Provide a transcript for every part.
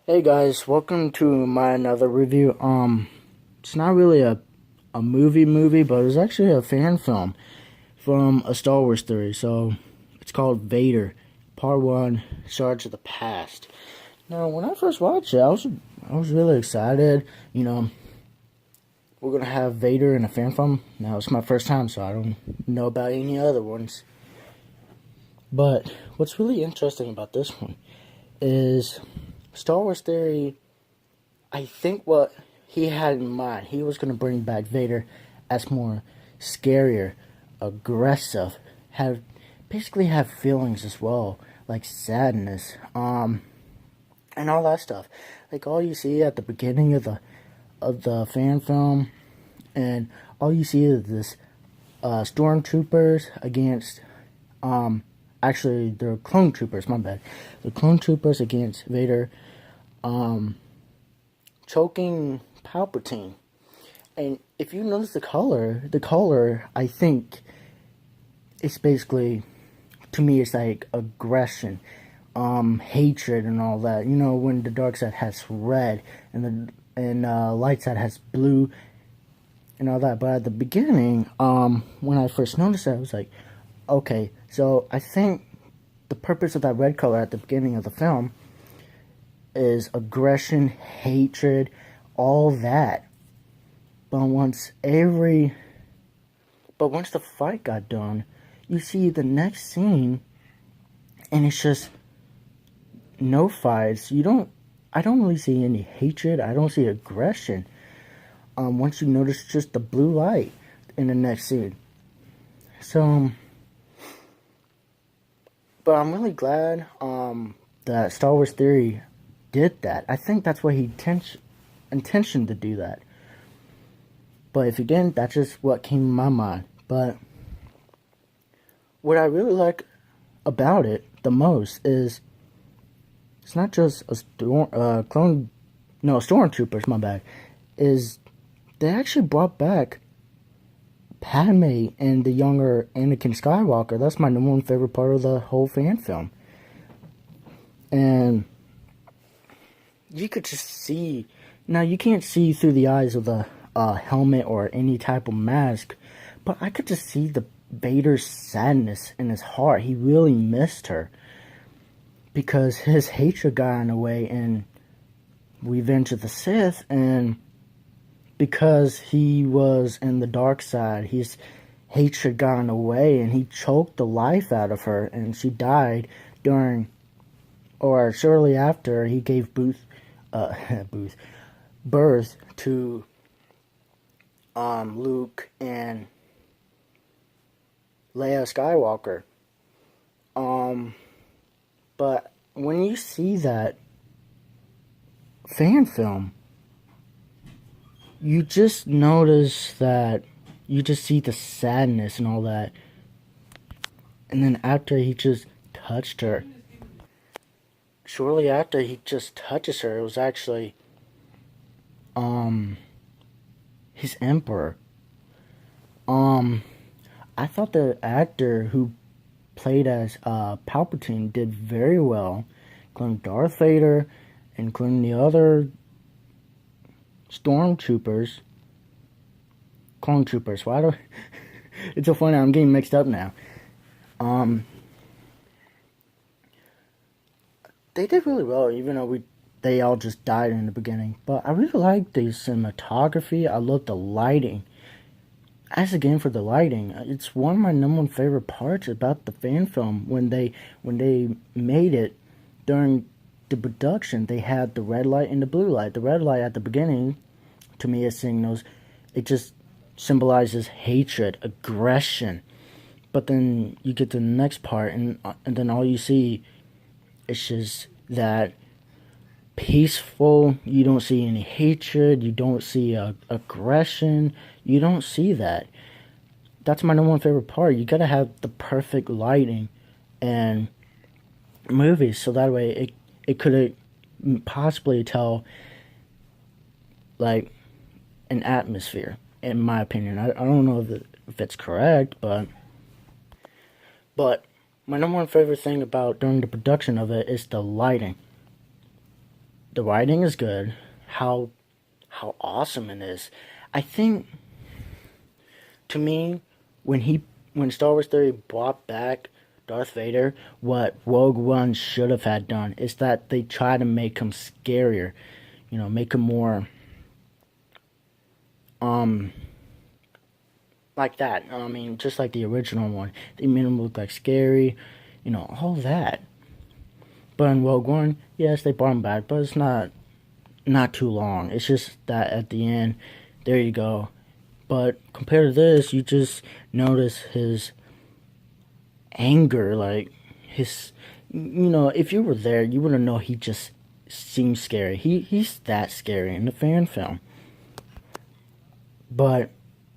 Hey guys, welcome to my another review. It's not really a movie, but it's actually a fan film from a Star Wars theory. So it's called Vader, Part One, Shards of the Past. Now, when I first watched it, I was really excited. We're gonna have Vader in a fan film. Now it's my first time, so I don't know about any other ones. But what's really interesting about this one is Star Wars theory. I think what he had in mind, he was going to bring back Vader as more scarier, aggressive, basically have feelings as well, like sadness, and all that stuff. Like all you see at the beginning of the fan film, and all you see is this stormtroopers against actually they're clone troopers. My bad. The clone troopers against Vader. Choking Palpatine. And if you notice the color, I think it's basically, to me, it's like aggression, hatred, and all that. You know, when the dark side has red and light side has blue and all that. But at the beginning, when I first noticed that, I was like, okay, so I think the purpose of that red color at the beginning of the film is aggression, hatred, all that. But once the fight got done, you see the next scene, and it's just no fights. I don't really see any hatred. I don't see aggression. Once you notice just the blue light in the next scene. So, but I'm really glad that Star Wars Theory did that. I think that's what he intentioned to do that. But if he didn't, that's just what came in my mind. But what I really like about it the most is it's not just a stormtroopers, my bad, is they actually brought back Padme and the younger Anakin Skywalker. That's my number one favorite part of the whole fan film. And you could just see. Now, you can't see through the eyes of the helmet or any type of mask, but I could just see the Vader's sadness in his heart. He really missed her because his hatred got in the way in Revenge of the Sith, and because he was in the dark side, his hatred got in the way, and he choked the life out of her, and she died shortly after he gave birth to Luke and Leia Skywalker. But when you see that fan film, you just notice that you just see the sadness and all that. And then after he just touched her, shortly after he just touches her, it was actually his emperor. I thought the actor who played as Palpatine did very well, including Darth Vader, including the other stormtroopers, clone troopers. Why do it's so funny? I'm getting mixed up now. They did really well, even though they all just died in the beginning. But I really like the cinematography. I love the lighting. As again for the lighting, it's one of my number one favorite parts about the fan film. When they made it during the production, they had the red light and the blue light. The red light at the beginning, to me, is signals. It just symbolizes hatred, aggression. But then you get to the next part, and then all you see is just that peaceful. You don't see any hatred. You don't see aggression. You don't see that. That's my number one favorite part. You gotta have the perfect lighting and movies, so that way it could possibly tell like an atmosphere. In my opinion, I don't know if it's correct, but my number one favorite thing about during the production of it is the lighting. The writing is good. How awesome it is. I think, to me, when he when Star Wars Theory brought back Darth Vader, what Rogue One should have had done is that they try to make him scarier, make him more um like that. I mean, just like the original one, they made him look like scary, all that. But in Rogue One, yes, they brought him back, but it's not too long. It's just that at the end, there you go. But compared to this, you just notice his anger, like his, if you were there, you wouldn't know he just seems scary. He's that scary in the fan film. But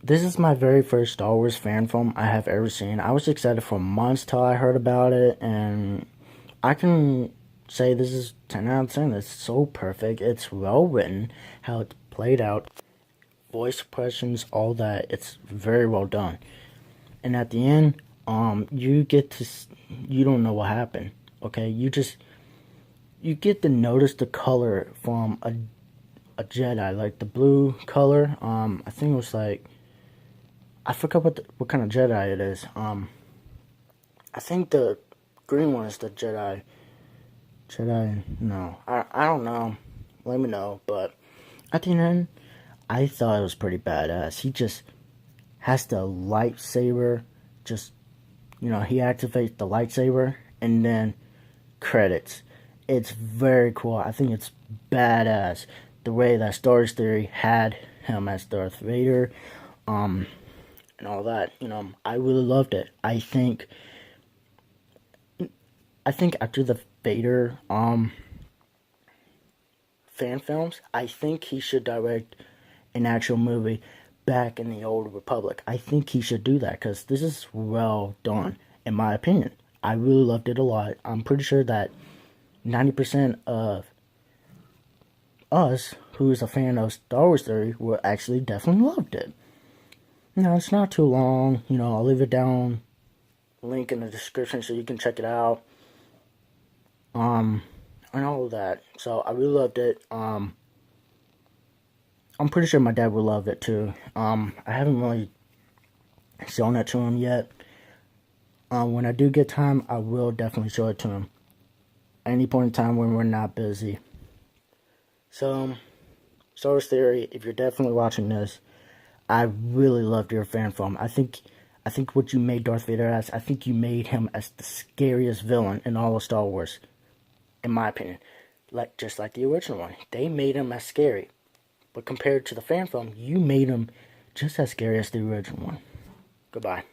this is my very first Star Wars fan film I have ever seen. I was excited for months till I heard about it, and I can say this is 10 out of 10. It's so perfect. It's well written, how it's played out, voice impressions, all that. It's very well done. And at the end, you don't know what happened. Okay, you get to notice the color from a Jedi, like the blue color. I think it was like, I forgot what kind of Jedi it is. I think the green one is the Jedi. No, I don't know. Let me know. But at the end, I thought it was pretty badass. He just has the lightsaber. Just he activates the lightsaber and then credits. It's very cool. I think it's badass the way that Star Wars Theory had him as Darth Vader, and all that. I really loved it. I think after the Vader fan films, I think he should direct an actual movie back in the old Republic. I think he should do that because this is well done, in my opinion. I really loved it a lot. I'm pretty sure that 90% of us who is a fan of Star Wars Theory will actually definitely loved it. It's not too long. I'll leave it down, link in the description so you can check it out. And all of that. So I really loved it. I'm pretty sure my dad will love it too. I haven't really shown it to him yet. When I do get time, I will definitely show it to him. At any point in time when we're not busy. So, Star Wars Theory, if you're definitely watching this, I really loved your fan film. I think what you made Darth Vader as, I think you made him as the scariest villain in all of Star Wars, in my opinion. Just like the original one. They made him as scary. But compared to the fan film, you made him just as scary as the original one. Goodbye.